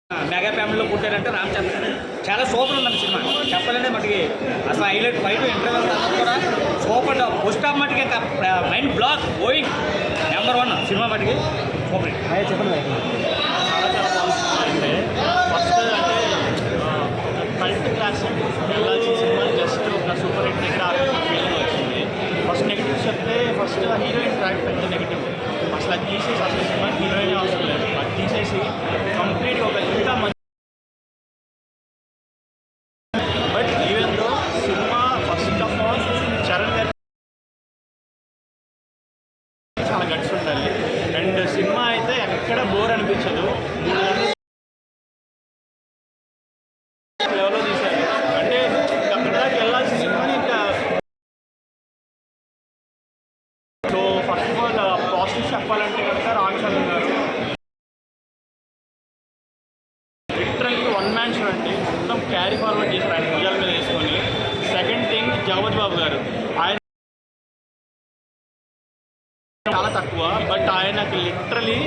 Mega ఫ్యామిలీలో పుట్టారంటే రామ్ చరణ్. చాలా super ఉందండి సినిమా. చెప్పాలంటే మటుకి అసలు హైలైట్ ఫైట్ ఇంటర్వెల్ తర్వాత కూడా సూపర్ ఫస్ట్ హాఫ్ మటుకి ఇంకా mind block going number 1 cinema మటుకి సూపర్. చెప్పండి. చాలా చాలా బాగుంది. ఫస్ట్ అంటే కల్ట్ క్లాస్ వెళ్ళాల్సిన సినిమా జస్ట్ ఒక సూపర్ హిట్ ఇక్కడ ఫీలింగ్ వచ్చింది. ఫస్ట్ నెగిటివ్ చెప్తే ఫస్ట్ హీరోయిన్ ట్రాక్ పెద్ద నెగిటివ్. అసలు అది తీసేసి అసలు సినిమా హీరోయిన్ అవసరం లేదు. అది తీసేసి కంప్లీట్గా ఒక ఇంకా మంచి. But even though cinema first of all Charan గారి చాలా గట్స్ ఉండాలి. అండ్ సినిమా అయితే ఎక్కడ బోర్ అనిపించదు. 3 గంటలు లెవెల్లో తీశారు. అంటే అక్కడ దాకా వెళ్ళాల్సిన సినిమాని ఇంకా. So first of all positive చెప్పాలంటే కనుక రామ్ చరణ్ గారు లిటరల్లీ వన్ మ్యాన్ షో అండి. మొత్తం క్యారీ ఫార్వర్డ్ చేశారు ఆయన భుజాల మీద వేసుకొని. సెకండ్ థింగ్ జగపతి బాబు గారు, ఆయన చాలా తక్కువ బట్ ఆయనకి లిటరలీ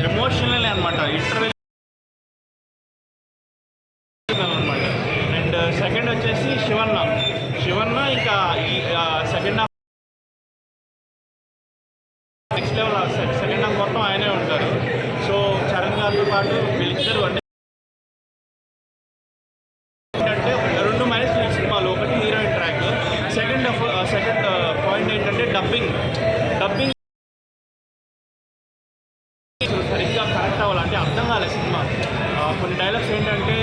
ఎమోషనల్ అనమాట. లిటరలీ అనమాట. అండ్ సెకండ్ వచ్చేసి శివన్న ఇంకా ఈ second half next level. Second half మొత్తం ఆయనే ఉంటారు. సో చరణ్ గారితో పాటు వీళ్ళిద్దరు అంటే 2 మైనస్ ఈ సినిమాలో. ఒకటి హీరోయిన్ ట్రాక్. సెకండ్ పాయింట్ ఏంటంటే డబ్బింగ్ సరిగ్గా కరెక్ట్ అవ్వాలంటే అర్థం కాలేదు సినిమా. కొన్ని డైలాగ్స్ ఏంటంటే